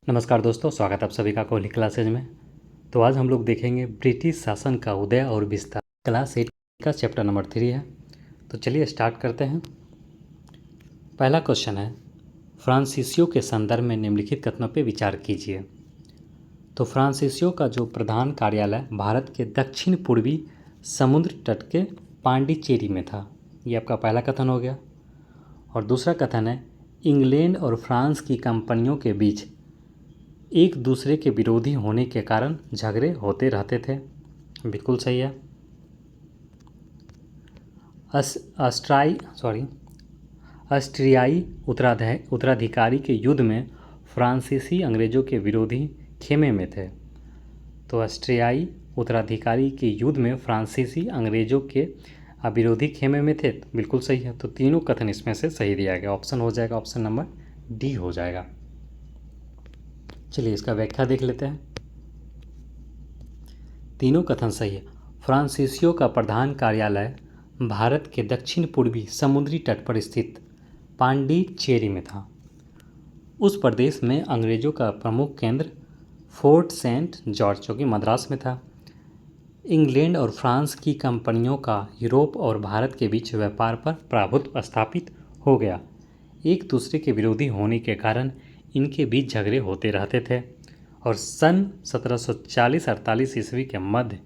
नमस्कार दोस्तों, स्वागत है आप सभी का कोहली क्लासेज में। तो आज हम लोग देखेंगे ब्रिटिश शासन का उदय और विस्तार। क्लास 8 का चैप्टर नंबर 3 है। तो चलिए स्टार्ट करते हैं। पहला क्वेश्चन है, फ्रांसीसियों के संदर्भ में निम्नलिखित कथनों पर विचार कीजिए। तो फ्रांसीसियों का जो प्रधान कार्यालय भारत के दक्षिण पूर्वी समुद्र तट के पांडिचेरी में था। ये आपका पहला कथन हो गया। और दूसरा कथन है, इंग्लैंड और फ्रांस की कंपनियों के बीच एक दूसरे के विरोधी होने के कारण झगड़े होते रहते थे। बिल्कुल सही है। ऑस्ट्रियाई उत्तराधिकारी के युद्ध में फ्रांसीसी अंग्रेज़ों के विरोधी खेमे में थे। तो ऑस्ट्रियाई उत्तराधिकारी के युद्ध में फ्रांसीसी अंग्रेज़ों के विरोधी खेमे में थे। बिल्कुल सही है। तो तीनों कथन इसमें से सही दिया गया। ऑप्शन हो जाएगा, ऑप्शन नंबर डी हो जाएगा। चलिए इसका व्याख्या देख लेते हैं। तीनों कथन सही है। फ्रांसीसियों का प्रधान कार्यालय भारत के दक्षिण पूर्वी समुद्री तट पर स्थित पांडिचेरी में था। उस प्रदेश में अंग्रेज़ों का प्रमुख केंद्र फोर्ट सेंट जॉर्ज जो कि मद्रास में था। इंग्लैंड और फ्रांस की कंपनियों का यूरोप और भारत के बीच व्यापार पर प्रभुत्व स्थापित हो गया। एक दूसरे के विरोधी होने के कारण इनके बीच झगड़े होते रहते थे और सन 1740-48 ईस्वी के मध्य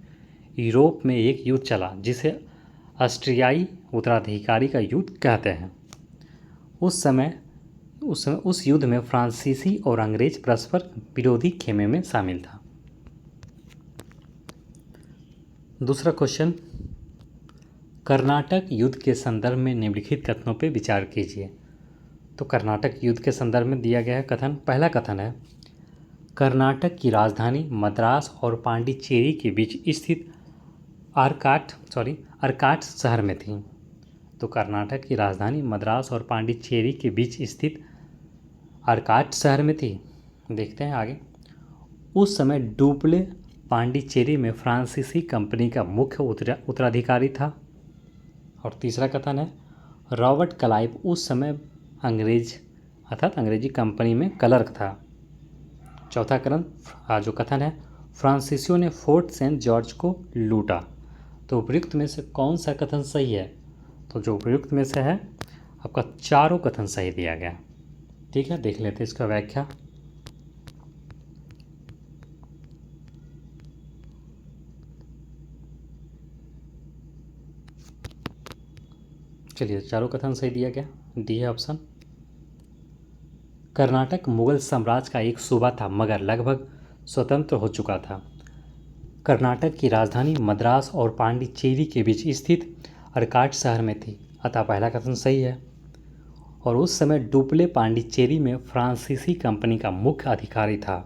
यूरोप में एक युद्ध चला जिसे ऑस्ट्रियाई उत्तराधिकारी का युद्ध कहते हैं। उस युद्ध में फ्रांसीसी और अंग्रेज परस्पर विरोधी खेमे में शामिल था। दूसरा क्वेश्चन, कर्नाटक युद्ध के संदर्भ में निम्नलिखित कथनों पर विचार कीजिए। तो कर्नाटक युद्ध के संदर्भ में दिया गया है कथन। पहला कथन है, कर्नाटक की राजधानी मद्रास और पांडिचेरी के बीच स्थित अर्काट शहर में थी। तो कर्नाटक की राजधानी मद्रास और पांडिचेरी के बीच स्थित अर्काट शहर में थी। देखते हैं आगे। उस समय डुप्ले पांडिचेरी में फ्रांसीसी कंपनी का मुख्य उत्तराधिकारी था। और तीसरा कथन है, रॉबर्ट क्लाइव उस समय अंग्रेजी कंपनी में क्लर्क था। चौथा कथन है, फ्रांसीसियों ने फोर्ट सेंट जॉर्ज को लूटा। तो उपयुक्त में से कौन सा कथन सही है? तो जो उपयुक्त में से है आपका चारों कथन सही दिया गया। ठीक है, देख लेते हैं इसका व्याख्या। चलिए, चारों कथन सही दिया गया। डी है ऑप्शन। कर्नाटक मुगल साम्राज्य का एक सूबा था मगर लगभग स्वतंत्र हो चुका था। कर्नाटक की राजधानी मद्रास और पांडिचेरी के बीच स्थित अर्काट शहर में थी, अतः पहला कथन सही है। और उस समय डुप्ले पांडिचेरी में फ्रांसीसी कंपनी का मुख्य अधिकारी था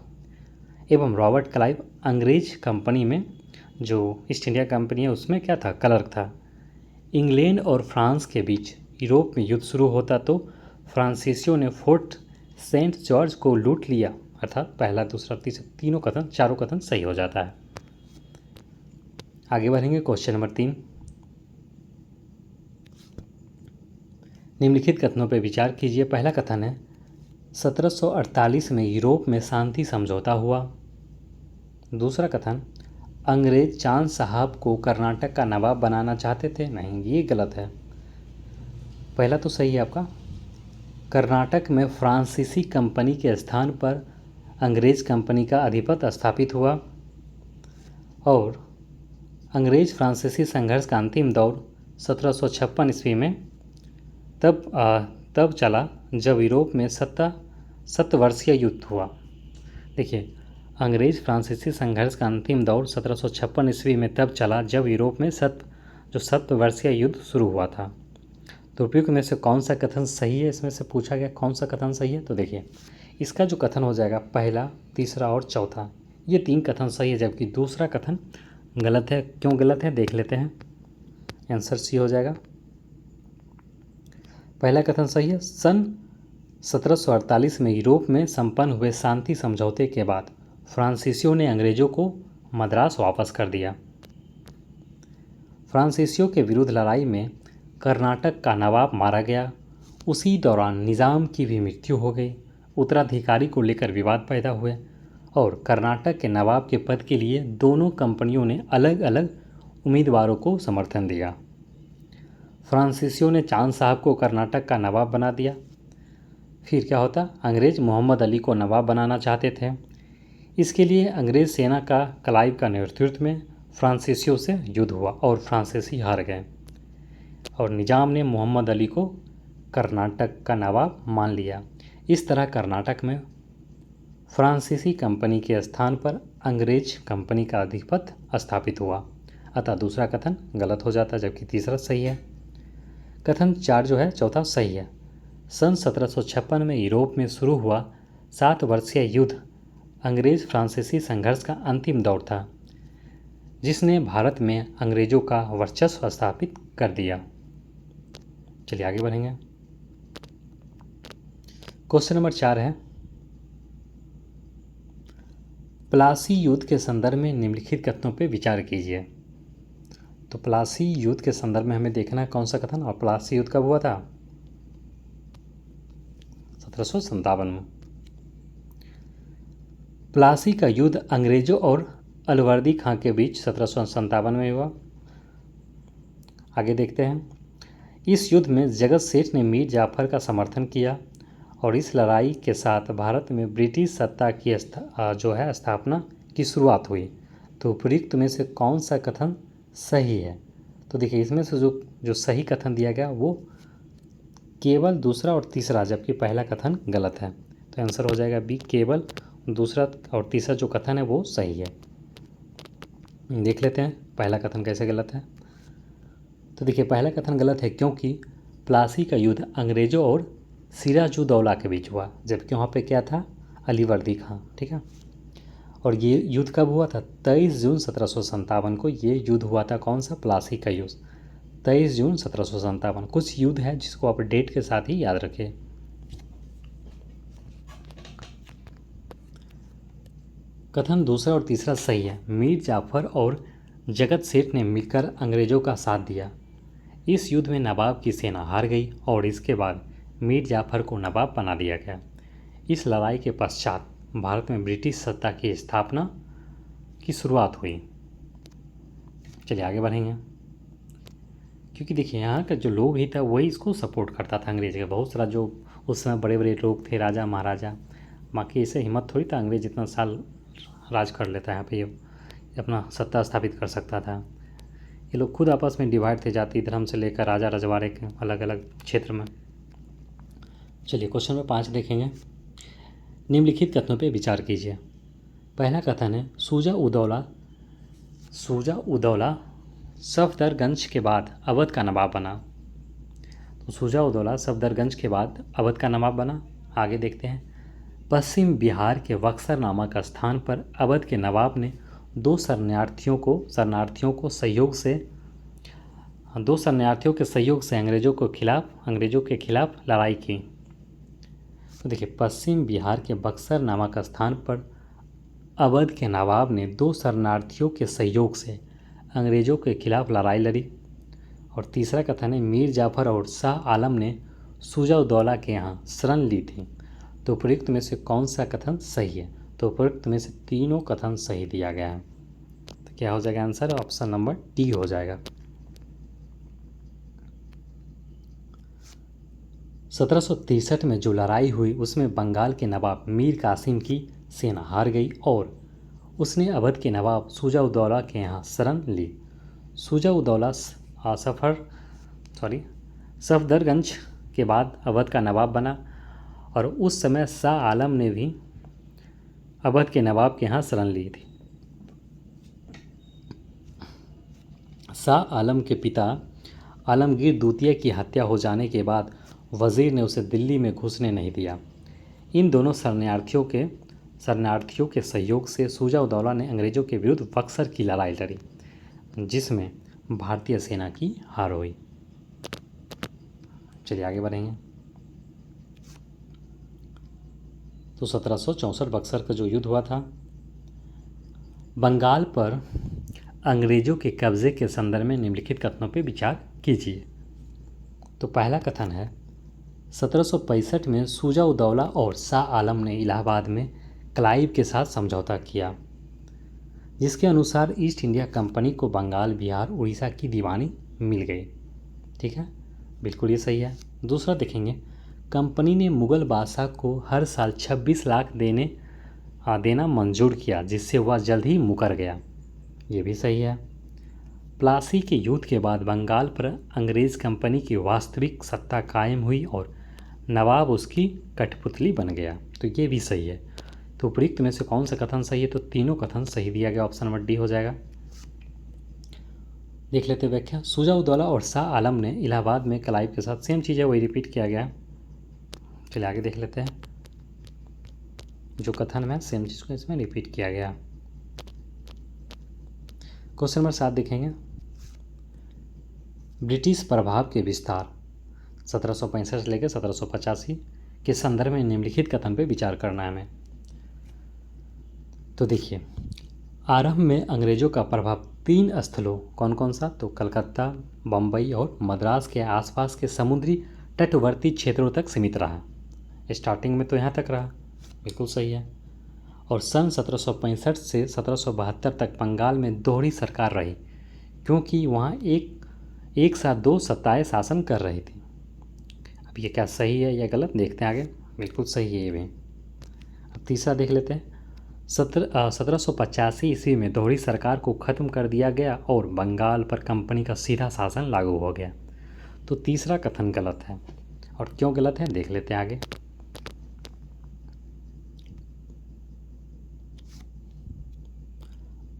एवं रॉबर्ट क्लाइव अंग्रेज कंपनी में, जो ईस्ट इंडिया कंपनी है, उसमें क्या था? क्लर्क था। इंग्लैंड और फ्रांस के बीच यूरोप में युद्ध शुरू होता तो फ्रांसीसियों ने फोर्ट सेंट जॉर्ज को लूट लिया, अर्थात पहला, दूसरा, तीसरा, चारों कथन सही हो जाता है। आगे बढ़ेंगे। क्वेश्चन नंबर 3, निम्नलिखित कथनों पर विचार कीजिए। पहला कथन है, 1748 में यूरोप में शांति समझौता हुआ। दूसरा कथन, अंग्रेज चांद साहब को कर्नाटक का नवाब बनाना चाहते थे। नहीं, ये गलत है। पहला तो सही है आपका, कर्नाटक में फ्रांसीसी कंपनी के स्थान पर अंग्रेज कंपनी का अधिपत्य स्थापित हुआ। और अंग्रेज फ्रांसीसी संघर्ष का अंतिम दौर 1756 ईस्वी में तब चला जब यूरोप में 7 वर्षीय युद्ध हुआ। देखिए, अंग्रेज फ्रांसीसी संघर्ष का अंतिम दौर 1756 ईस्वी में तब चला जब यूरोप में 7 वर्षीय युद्ध शुरू हुआ था। तो उपयुक्त में से कौन सा कथन सही है? इसमें से पूछा गया कौन सा कथन सही है। तो देखिए, इसका जो कथन हो जाएगा पहला, तीसरा और चौथा, ये 3 कथन सही है, जबकि दूसरा कथन गलत है। क्यों गलत है देख लेते हैं। आंसर सी हो जाएगा। पहला कथन सही है, सन 1748 में यूरोप में संपन्न हुए शांति समझौते के बाद फ्रांसीसियों ने अंग्रेजों को मद्रास वापस कर दिया। फ्रांसीसियों के विरुद्ध लड़ाई में कर्नाटक का नवाब मारा गया। उसी दौरान निज़ाम की भी मृत्यु हो गई उत्तराधिकारी को लेकर विवाद पैदा हुए और कर्नाटक के नवाब के पद के लिए दोनों कंपनियों ने अलग अलग उम्मीदवारों को समर्थन दिया। फ्रांसीसियों ने चांद साहब को कर्नाटक का नवाब बना दिया। फिर क्या होता, अंग्रेज़ मोहम्मद अली को नवाब बनाना चाहते थे। इसके लिए अंग्रेज़ सेना का क्लाइव का नेतृत्व में फ्रांसीसियों से युद्ध हुआ और फ्रांसीसी हार गए और निजाम ने मोहम्मद अली को कर्नाटक का नवाब मान लिया। इस तरह कर्नाटक में फ्रांसीसी कंपनी के स्थान पर अंग्रेज कंपनी का आधिपत्य स्थापित हुआ। अतः दूसरा कथन गलत हो जाता जबकि तीसरा सही है। कथन 4 जो है चौथा सही है। सन 1756 में यूरोप में शुरू हुआ 7 वर्षीय युद्ध अंग्रेज फ्रांसीसी संघर्ष का अंतिम दौर था, जिसने भारत में अंग्रेजों का वर्चस्व स्थापित कर दिया। चलिए आगे बढ़ेंगे। क्वेश्चन नंबर 4 है, प्लासी युद्ध के संदर्भ में निम्नलिखित कथनों पर विचार कीजिए। तो प्लासी युद्ध के संदर्भ में हमें देखना है कौन सा कथन, और प्लासी युद्ध कब हुआ था? 1757 में। प्लासी का युद्ध अंग्रेजों और अलवर्दी खां के बीच 1757 में हुआ। आगे देखते हैं। इस युद्ध में जगत सेठ ने मीर जाफर का समर्थन किया और इस लड़ाई के साथ भारत में ब्रिटिश सत्ता की स्थापना की शुरुआत हुई। तो उपयुक्त में से कौन सा कथन सही है? तो देखिए इसमें से जो सही कथन दिया गया वो केवल दूसरा और तीसरा, जबकि पहला कथन गलत है। तो आंसर हो जाएगा बी, केवल दूसरा और तीसरा जो कथन है वो सही है। देख लेते हैं पहला कथन कैसे गलत है। तो देखिए पहला कथन गलत है क्योंकि प्लासी का युद्ध अंग्रेजों और सिराजुद्दौला के बीच हुआ, जबकि वहाँ पे क्या था? अलीवर्दी खां। ठीक है। और ये युद्ध कब हुआ था? 23 जून 1757 को ये युद्ध हुआ था। कौन सा? प्लासी का युद्ध 23 जून 1757। कुछ युद्ध है जिसको आप डेट के साथ ही याद रखें। कथन दूसरा और तीसरा सही है। मीर जाफर और जगत सेठ ने मिलकर अंग्रेजों का साथ दिया। इस युद्ध में नवाब की सेना हार गई और इसके बाद मीर जाफर को नवाब बना दिया गया। इस लड़ाई के पश्चात भारत में ब्रिटिश सत्ता की स्थापना की शुरुआत हुई। चलिए आगे बढ़ेंगे। क्योंकि देखिए यहाँ का जो लोग ही था वही इसको सपोर्ट करता था अंग्रेज का। बहुत सारा जो उस समय बड़े बड़े लोग थे, राजा महाराजा, बाकी ऐसे हिम्मत थोड़ी था अंग्रेज इतना साल राज कर लेता है यहाँ पे, ये अपना सत्ता स्थापित कर सकता था। ये लोग खुद आपस में डिवाइड थे, जाति धर्म से लेकर राजा रजवाड़े के अलग अलग क्षेत्र में। चलिए क्वेश्चन में 5 देखेंगे। निम्नलिखित कथनों पे विचार कीजिए। पहला कथन है सूजा उदौला सफदरगंज के बाद अवध का नवाब बना। तो सूजा उदौला सफदरगंज के बाद अवध का नवाब बना। आगे देखते हैं। पश्चिम बिहार के बक्सर नामक स्थान पर अवध के नवाब ने दो शरणार्थियों के सहयोग से अंग्रेजों के खिलाफ लड़ाई की। तो देखिए पश्चिम बिहार के बक्सर नामक स्थान पर अवध के नवाब ने 2 शरणार्थियों के सहयोग से अंग्रेजों के खिलाफ लड़ाई लड़ी। और तीसरा कथन है मीर जाफर और शाह आलम ने सूजा-उद-दौला के यहाँ शरण ली थी। तो उपयुक्त में से कौन सा कथन सही है? तो उपयुक्त में से तीनों कथन सही दिया गया है। तो क्या हो जाएगा आंसर? ऑप्शन नंबर डी हो जाएगा। 1763 में जो लड़ाई हुई उसमें बंगाल के नवाब मीर कासिम की सेना हार गई और उसने अवध के नवाब सूजा-उद-दौला के यहाँ शरण ली। सूजा-उद-दौला सफदरगंज के बाद अवध का नवाब बना और उस समय शाह आलम ने भी अवध के नवाब के यहाँ शरण ली थी। शाह आलम के पिता आलमगीर द्वितीय की हत्या हो जाने के बाद वजीर ने उसे दिल्ली में घुसने नहीं दिया। इन दोनों शरणार्थियों के सहयोग से सूजा-उद-दौला ने अंग्रेजों के विरुद्ध बक्सर की लड़ाई लड़ी, जिसमें भारतीय सेना की हार हुई। चलिए आगे बढ़ेंगे। तो 1764 बक्सर का जो युद्ध हुआ था, बंगाल पर अंग्रेजों के कब्जे के संदर्भ में निम्नलिखित कथनों पर विचार कीजिए। तो पहला कथन है 1765 में शुजा-उद-दौला और शाह आलम ने इलाहाबाद में क्लाइव के साथ समझौता किया, जिसके अनुसार ईस्ट इंडिया कंपनी को बंगाल, बिहार, उड़ीसा की दीवानी मिल गई। ठीक है, बिल्कुल ये सही है। दूसरा देखेंगे, कंपनी ने मुगल बादशाह को हर साल 26 लाख देना मंजूर किया, जिससे वह जल्द ही मुकर गया। ये भी सही है। प्लासी के युद्ध के बाद बंगाल पर अंग्रेज़ कंपनी की वास्तविक सत्ता कायम हुई और नवाब उसकी कठपुतली बन गया। तो ये भी सही है। तो उपयुक्त में से कौन सा कथन सही है? तो तीनों कथन सही दिया गया, ऑप्शन नंबर डी हो जाएगा। देख लेते व्याख्या। शुजा-उद-दौला और शाह आलम ने इलाहाबाद में क्लाइव के साथ, सेम चीज़ है, वही रिपीट किया गया। चलिए आगे देख लेते हैं। जो कथन में सेम चीज़ को इसमें रिपीट किया गया। क्वेश्चन नंबर 7 देखेंगे। ब्रिटिश प्रभाव के विस्तार 1765 से लेकर 1785 के संदर्भ में निम्नलिखित कथन पर विचार करना है हमें। तो देखिए, आरंभ में अंग्रेजों का प्रभाव 3 स्थलों, कौन कौन सा? तो कलकत्ता, बम्बई और मद्रास के आसपास के समुद्री तटवर्ती क्षेत्रों तक सीमित रहा। स्टार्टिंग में तो यहाँ तक रहा, बिल्कुल सही है। और सन 1765 से 1772 तक बंगाल में दोहरी सरकार रही, क्योंकि वहाँ एक साथ 2 सत्ताएं शासन कर रही थी। अब ये क्या सही है या गलत, देखते हैं आगे। बिल्कुल सही है ये भी। अब तीसरा देख लेते हैं। 1785 ईस्वी में दोहरी सरकार को ख़त्म कर दिया गया और बंगाल पर कंपनी का सीधा शासन लागू हो गया। तो तीसरा कथन गलत है। और क्यों गलत है, देख लेते हैं आगे।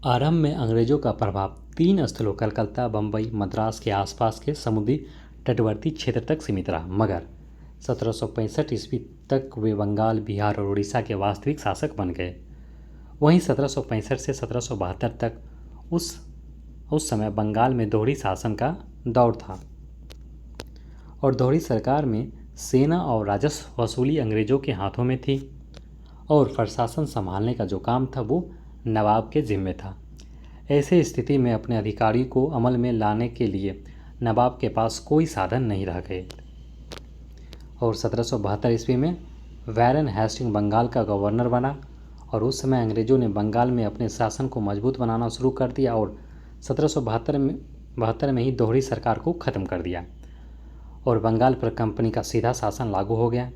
आरंभ में अंग्रेजों का प्रभाव 3 स्थलों, कलकत्ता, बम्बई, मद्रास के आसपास के समुद्री तटवर्ती क्षेत्र तक सीमित रहा, मगर 1765 ईस्वी तक वे बंगाल, बिहार और उड़ीसा के वास्तविक शासक बन गए। वहीं 1765 से 1772 तक उस समय बंगाल में दोहरी शासन का दौर था और दोहरी सरकार में सेना और राजस्व वसूली अंग्रेजों के हाथों में थी और प्रशासन संभालने का जो काम था वो नवाब के जिम्मे था। ऐसे स्थिति में अपने अधिकारी को अमल में लाने के लिए नवाब के पास कोई साधन नहीं रह गए और 1772 ईस्वी में वैरन हेस्टिंग बंगाल का गवर्नर बना और उस समय अंग्रेज़ों ने बंगाल में अपने शासन को मजबूत बनाना शुरू कर दिया और 1772 में ही दोहरी सरकार को ख़त्म कर दिया और बंगाल पर कंपनी का सीधा शासन लागू हो गया।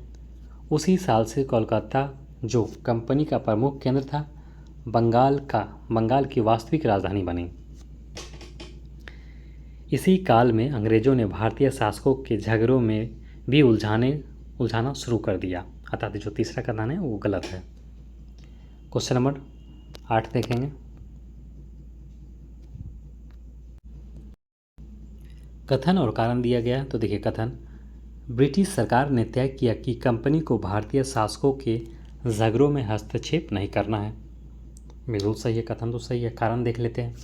उसी साल से कोलकाता, जो कंपनी का प्रमुख केंद्र था, बंगाल की वास्तविक राजधानी बनी। इसी काल में अंग्रेज़ों ने भारतीय शासकों के झगड़ों में भी उलझाना शुरू कर दिया। अर्थात जो तीसरा कथन है वो गलत है। क्वेश्चन नंबर 8 देखेंगे। कथन और कारण दिया गया। तो देखिए कथन, ब्रिटिश सरकार ने तय किया कि कंपनी को भारतीय शासकों के झगड़ों में हस्तक्षेप नहीं करना है। बिल्कुल सही है, कथन तो सही है। कारण देख लेते हैं।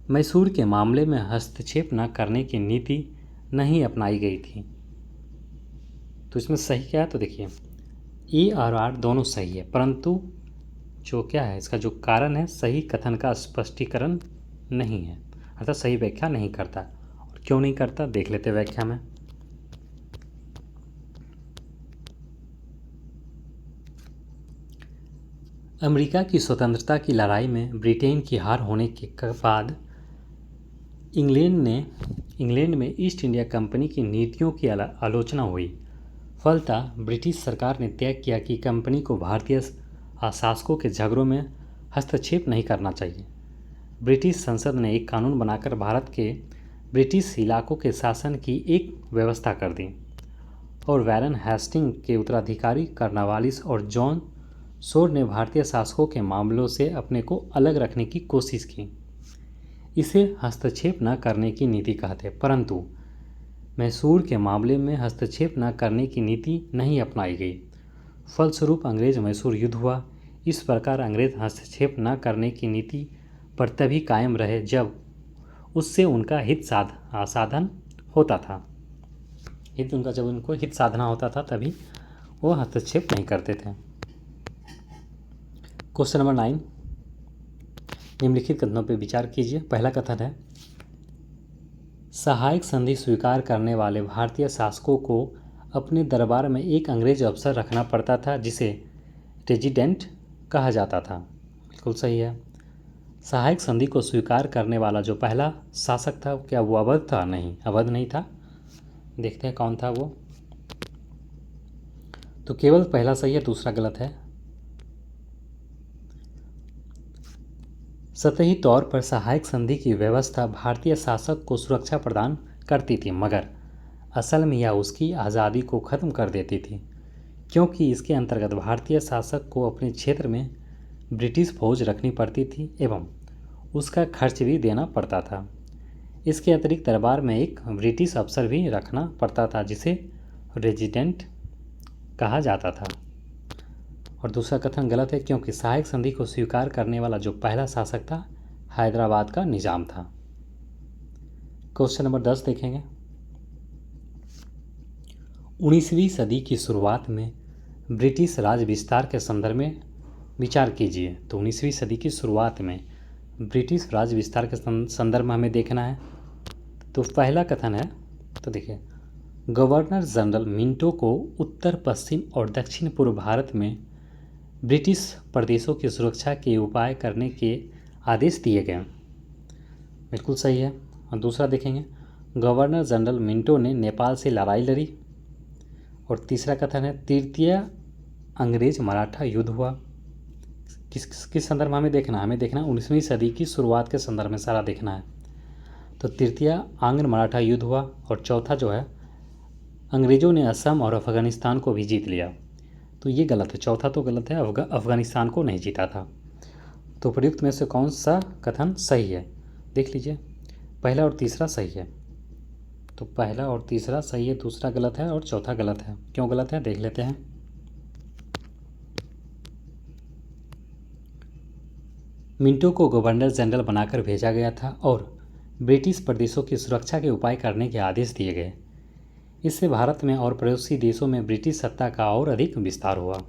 मैसूर के मामले में हस्तक्षेप न करने की नीति नहीं अपनाई गई थी। तो इसमें सही क्या है? तो देखिए ए और आर दोनों सही है, परंतु जो क्या है इसका जो कारण है सही कथन का स्पष्टीकरण नहीं है, अर्थात सही व्याख्या नहीं करता। और क्यों नहीं करता, देख लेते व्याख्या में। अमेरिका की स्वतंत्रता की लड़ाई में ब्रिटेन की हार होने के बाद इंग्लैंड में ईस्ट इंडिया कंपनी की नीतियों की आलोचना हुई। फलतः ब्रिटिश सरकार ने तय किया कि कंपनी को भारतीय शासकों के झगड़ों में हस्तक्षेप नहीं करना चाहिए। ब्रिटिश संसद ने एक कानून बनाकर भारत के ब्रिटिश इलाकों के शासन की एक व्यवस्था कर दी और वैरन हेस्टिंग के उत्तराधिकारी कर्नवालिस और जॉन शोर ने भारतीय शासकों के मामलों से अपने को अलग रखने की कोशिश की। इसे हस्तक्षेप न करने की नीति कहते, परंतु मैसूर के मामले में हस्तक्षेप न करने की नीति नहीं अपनाई गई। फलस्वरूप अंग्रेज मैसूर युद्ध हुआ। इस प्रकार अंग्रेज हस्तक्षेप न करने की नीति पर तभी कायम रहे जब उससे उनका हित साधन होता था। जब उनको हित साधना होता था तभी वो हस्तक्षेप नहीं करते थे। क्वेश्चन नंबर 9, निम्नलिखित कथनों पर विचार कीजिए। पहला कथन है, सहायक संधि स्वीकार करने वाले भारतीय शासकों को अपने दरबार में एक अंग्रेज अफसर रखना पड़ता था जिसे रेजिडेंट कहा जाता था। बिल्कुल सही है। सहायक संधि को स्वीकार करने वाला जो पहला शासक था क्या वो अवध था? नहीं, अवध नहीं था। देखते हैं कौन था वो। तो केवल पहला सही है, दूसरा गलत है। सतही तौर पर सहायक संधि की व्यवस्था भारतीय शासक को सुरक्षा प्रदान करती थी, मगर असल में यह उसकी आज़ादी को ख़त्म कर देती थी, क्योंकि इसके अंतर्गत भारतीय शासक को अपने क्षेत्र में ब्रिटिश फौज रखनी पड़ती थी एवं उसका खर्च भी देना पड़ता था। इसके अतिरिक्त दरबार में एक ब्रिटिश अफसर भी रखना पड़ता था जिसे रेजिडेंट कहा जाता था। और दूसरा कथन गलत है, क्योंकि सहायक संधि को स्वीकार करने वाला जो पहला शासक था हैदराबाद का निजाम था। क्वेश्चन नंबर 10 देखेंगे। 19वीं सदी की शुरुआत में ब्रिटिश राज विस्तार के संदर्भ में विचार कीजिए। तो 19वीं सदी की शुरुआत में ब्रिटिश राज विस्तार के संदर्भ में हमें देखना है। तो पहला कथन है, तो देखिए, गवर्नर जनरल मिंटो को उत्तर पश्चिम और दक्षिण पूर्व भारत में ब्रिटिश प्रदेशों की सुरक्षा के उपाय करने के आदेश दिए गए। बिल्कुल सही है। और दूसरा देखेंगे, गवर्नर जनरल मिंटो ने नेपाल से लड़ाई लड़ी। और तीसरा कथन है, तृतीय अंग्रेज मराठा युद्ध हुआ। किस संदर्भ में हमें देखना है? हमें देखना है 19वीं सदी की शुरुआत के संदर्भ में सारा देखना है। तो तृतीय आंग्ल मराठा युद्ध हुआ। और चौथा जो है, अंग्रेज़ों ने असम और अफ़गानिस्तान को भी जीत लिया। तो ये गलत है, चौथा तो गलत है, अफ़गानिस्तान को नहीं जीता था। तो प्रयुक्त में से कौन सा कथन सही है? देख लीजिए, पहला और तीसरा सही है। तो पहला और तीसरा सही है, दूसरा गलत है और चौथा गलत है। क्यों गलत है देख लेते हैं। मिंटो को गवर्नर जनरल बनाकर भेजा गया था और ब्रिटिश प्रदेशों की सुरक्षा के उपाय करने के आदेश दिए गए। इससे भारत में और पड़ोसी देशों में ब्रिटिश सत्ता का और अधिक विस्तार हुआ।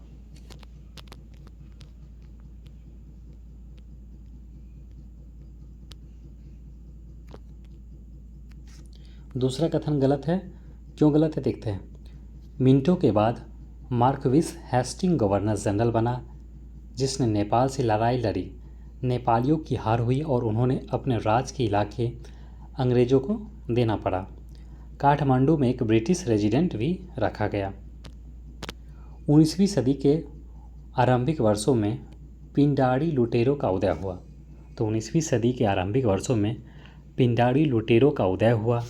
दूसरा कथन गलत है। क्यों गलत है देखते हैं। मिंटो के बाद मार्क्विस हेस्टिंग गवर्नर जनरल बना, जिसने नेपाल से लड़ाई लड़ी। नेपालियों की हार हुई और उन्होंने अपने राज के इलाके अंग्रेज़ों को देना पड़ा। काठमांडू में एक ब्रिटिश रेजिडेंट भी रखा गया। 19वीं सदी के आरंभिक वर्षों में पिंडारी लुटेरों का उदय हुआ। तो 19वीं सदी के आरंभिक वर्षों में पिंडारी लुटेरों का उदय हुआ।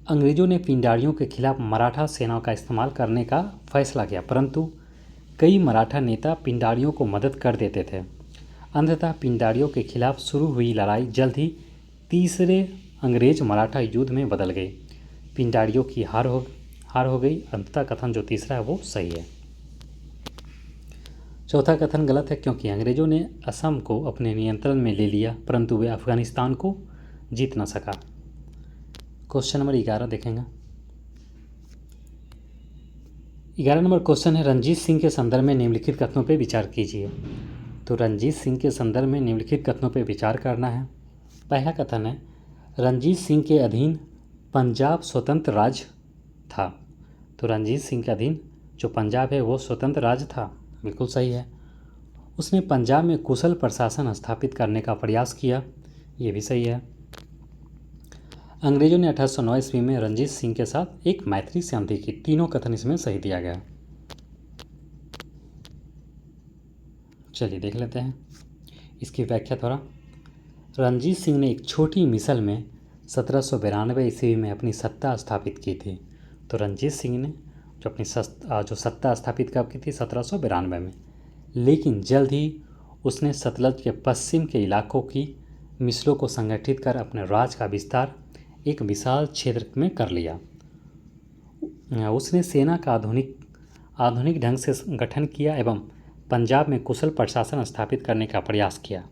अंग्रेज़ों ने पिंडारियों के खिलाफ मराठा सेनाओं का इस्तेमाल करने का फैसला किया, परंतु कई मराठा नेता पिंडारियों को मदद कर देते थे। अंततः पिंडारियों के खिलाफ शुरू हुई लड़ाई जल्द ही तीसरे अंग्रेज मराठा युद्ध में बदल गई। पिंडारियों की हार हो गई। अंततः कथन जो तीसरा है वो सही है। चौथा कथन गलत है, क्योंकि अंग्रेज़ों ने असम को अपने नियंत्रण में ले लिया, परंतु वे अफगानिस्तान को जीत न सका। क्वेश्चन नंबर 11 देखेंगे। 11 नंबर क्वेश्चन है, रंजीत सिंह के संदर्भ में निम्नलिखित कथनों पर विचार कीजिए। तो रंजीत सिंह के संदर्भ में निम्नलिखित कथनों पर विचार करना है। पहला कथन है, रंजीत सिंह के अधीन पंजाब स्वतंत्र राज्य था। तो रंजीत सिंह के अधीन जो पंजाब है वो स्वतंत्र राज्य था। बिल्कुल सही है। उसने पंजाब में कुशल प्रशासन स्थापित करने का प्रयास किया। ये भी सही है। अंग्रेज़ों ने 1809 ईस्वी में रंजीत सिंह के साथ एक मैत्री संधि की। तीनों कथन इसमें सही दिया गया। चलिए देख लेते हैं इसकी व्याख्या थोड़ा। रंजीत सिंह ने एक छोटी मिसल में 1792 ईस्वी में अपनी सत्ता स्थापित की थी। तो रंजीत सिंह ने जो सत्ता स्थापित कब की थी? 1792 में। लेकिन जल्द ही उसने सतलज के पश्चिम के इलाकों की मिसलों को संगठित कर अपने राज का विस्तार एक विशाल क्षेत्र में कर लिया। उसने सेना का आधुनिक ढंग से गठन किया एवं पंजाब में कुशल प्रशासन स्थापित करने का प्रयास किया।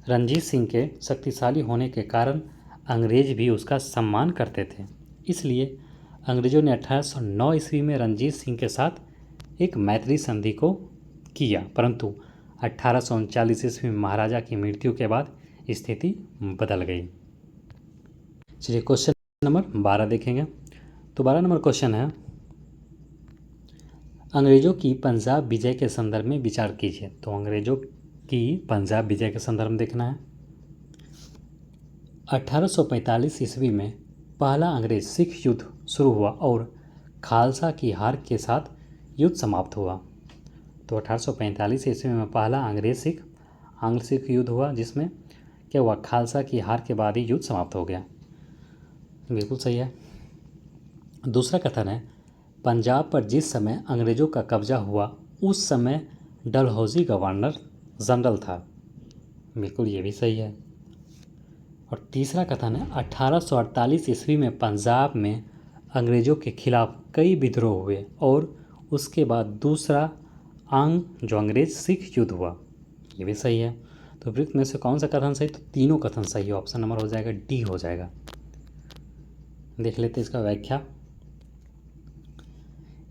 रंजीत सिंह के शक्तिशाली होने के कारण अंग्रेज भी उसका सम्मान करते थे। इसलिए अंग्रेज़ों ने 1809 ईस्वी में रंजीत सिंह के साथ एक मैत्री संधि को किया, परंतु 1839 ईस्वी में महाराजा की मृत्यु के बाद स्थिति बदल गई। चलिए क्वेश्चन नंबर 12 देखेंगे। तो 12 नंबर क्वेश्चन है, अंग्रेजों की पंजाब विजय के संदर्भ में विचार कीजिए। तो अंग्रेजों की पंजाब विजय के संदर्भ में देखना है। 1845 ईस्वी में पहला अंग्रेज सिख युद्ध शुरू हुआ और खालसा की हार के साथ युद्ध समाप्त हुआ। तो 1845 ईस्वी में पहला आंग्ल सिख युद्ध हुआ, जिसमें क्या हुआ, खालसा की हार के बाद ही युद्ध समाप्त हो गया। बिल्कुल सही है। दूसरा कथन है, पंजाब पर जिस समय अंग्रेजों का कब्जा हुआ उस समय डलहौजी गवर्नर जनरल था। बिल्कुल ये भी सही है। और तीसरा कथन है, 1848 ईस्वी में पंजाब में अंग्रेजों के खिलाफ कई विद्रोह हुए और उसके बाद दूसरा जो अंग्रेज सिख युद्ध हुआ। ये भी सही है। तो वृत्त में से कौन सा कथन सही? तो तीनों कथन सही है। ऑप्शन नंबर हो जाएगा डी हो जाएगा। देख लेते हैं इसका व्याख्या।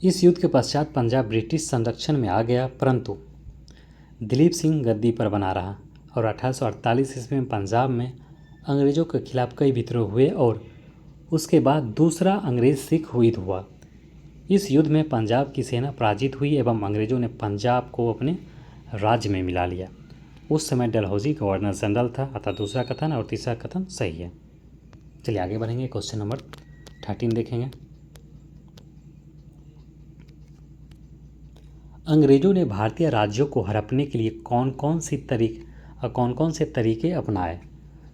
इस युद्ध के पश्चात पंजाब ब्रिटिश संरक्षण में आ गया, परंतु दिलीप सिंह गद्दी पर बना रहा और 1848 ईस्वी में पंजाब में अंग्रेजों के खिलाफ कई विद्रोह हुए और उसके बाद दूसरा अंग्रेज सिख युद्ध हुआ। इस युद्ध में पंजाब की सेना पराजित हुई एवं अंग्रेजों ने पंजाब को अपने राज्य में मिला लिया। उस समय डलहौजी गवर्नर जनरल था, अतः दूसरा कथन और तीसरा कथन सही है। चलिए आगे बढ़ेंगे। क्वेश्चन नंबर 13 देखेंगे। अंग्रेजों ने भारतीय राज्यों को हड़पने के लिए कौन कौन से तरीके अपनाए?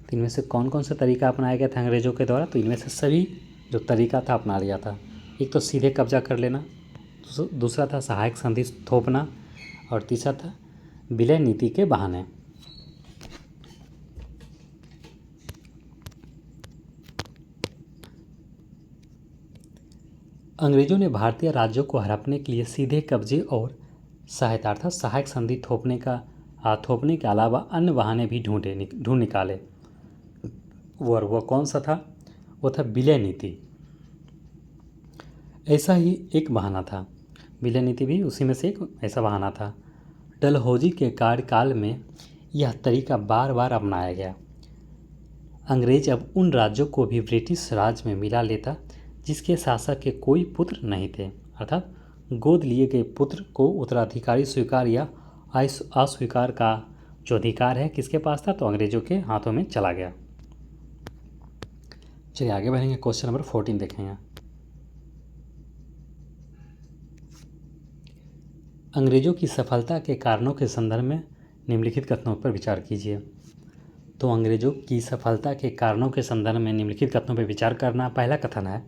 तो इनमें से कौन कौन सा तरीका अपनाया गया था अंग्रेजों के द्वारा? तो इनमें से सभी जो तरीका था अपना लिया था। एक तो सीधे कब्जा कर लेना, दूसरा था सहायक संधि थोपना और तीसरा था विलय नीति के बहाने। अंग्रेजों ने भारतीय राज्यों को हड़पने के लिए सीधे कब्जे और सहायता अर्थात सहायक संधि थोपने के अलावा अन्य बहाने भी ढूंढ निकाले। वो कौन सा था? वो था विलय नीति। ऐसा ही एक बहाना था, विलय नीति भी उसी में से एक ऐसा बहाना था। डलहौजी के कार्यकाल में यह तरीका बार बार अपनाया गया। अंग्रेज अब उन राज्यों को भी ब्रिटिश राज में मिला लेता जिसके शासक के कोई पुत्र नहीं थे, अर्थात गोद लिए गए पुत्र को उत्तराधिकारी स्वीकार या अस्वीकार का जो अधिकार है किसके पास था? तो अंग्रेजों के हाथों में चला गया। चलिए आगे बढ़ेंगे। क्वेश्चन नंबर 14 देखेंगे। अंग्रेजों की सफलता के कारणों के संदर्भ में निम्नलिखित कथनों पर विचार कीजिए। तो अंग्रेजों की सफलता के कारणों के संदर्भ में निम्नलिखित कथनों पर विचार करना। पहला कथन है,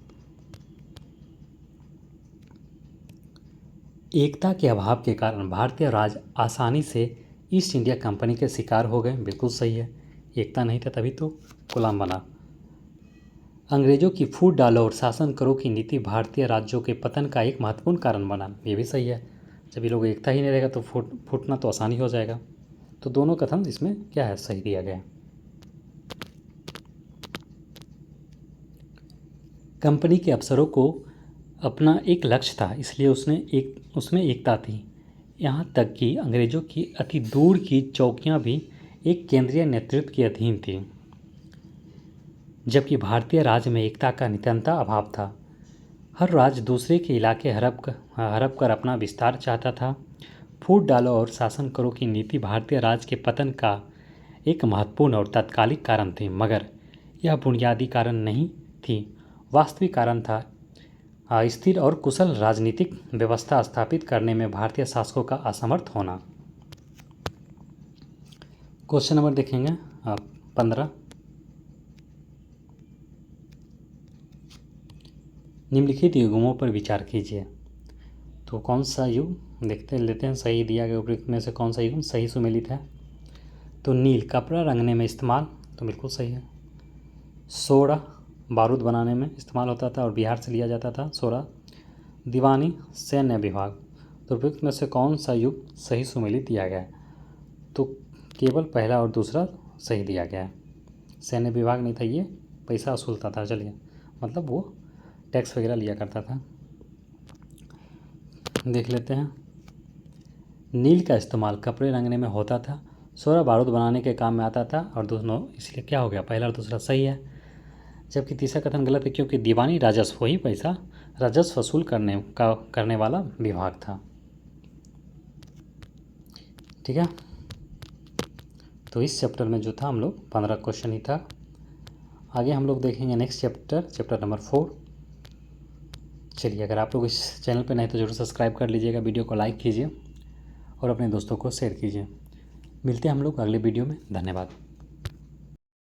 एकता के अभाव के कारण भारतीय राज आसानी से ईस्ट इंडिया कंपनी के शिकार हो गए। बिल्कुल सही है। एकता नहीं था तभी तो गुलाम बना। अंग्रेजों की फूट डालो और शासन करो की नीति भारतीय राज्यों के पतन का एक महत्वपूर्ण कारण बना। ये भी सही है। जब ये लोग एकता ही नहीं रहेगा तो फूटना तो आसानी हो जाएगा। तो दोनों कथन इसमें क्या है, सही दिया गया है। कंपनी के अफसरों को अपना एक लक्ष्य था, इसलिए उसमें एकता थी। यहाँ तक कि अंग्रेजों की अति दूर की चौकियाँ भी एक केंद्रीय नेतृत्व के अधीन थी, जबकि भारतीय राज्य में एकता का नितांत अभाव था। हर राज्य दूसरे के इलाके हड़प कर अपना विस्तार चाहता था। फूट डालो और शासन करो की नीति भारतीय राज्य के पतन का एक महत्वपूर्ण और तात्कालिक कारण थी, मगर यह बुनियादी कारण नहीं थी। वास्तविक कारण था स्थिर और कुशल राजनीतिक व्यवस्था स्थापित करने में भारतीय शासकों का असमर्थ होना। क्वेश्चन नंबर देखेंगे 15। निम्नलिखित युग्मों पर विचार कीजिए। तो कौन सा युग लेते हैं। सही दिया गया उपयुक्त में से कौन सा युग्म सही सुमेलित है? तो नील कपड़ा रंगने में इस्तेमाल, तो बिल्कुल सही है। सोडा बारूद बनाने में इस्तेमाल होता था और बिहार से लिया जाता था सोडा। दीवानी सैन्य विभाग, तो उपयुक्त में से कौन सा युग सही सुमेलित दिया गया है? तो केवल पहला और दूसरा सही दिया गया है। सैन्य विभाग नहीं था, ये पैसा वसूलता था। चलिए, मतलब वो टैक्स वगैरह लिया करता था। देख लेते हैं। नील का इस्तेमाल कपड़े रंगने में होता था, सोडा बारूद बनाने के काम में आता था और दोनों, इसलिए क्या हो गया, पहला और दूसरा सही है। जबकि तीसरा कथन गलत है, क्योंकि दीवानी राजस्व ही पैसा राजस्व वसूल करने वाला विभाग था। ठीक है। तो इस चैप्टर में जो था हम लोग 15 क्वेश्चन ही था। आगे हम लोग देखेंगे नेक्स्ट चैप्टर नंबर 4। चलिए, अगर आप लोग इस चैनल पर नए तो जरूर सब्सक्राइब कर लीजिएगा, वीडियो को लाइक कीजिए और अपने दोस्तों को शेयर कीजिए। मिलते हैं हम लोग अगले वीडियो में। धन्यवाद।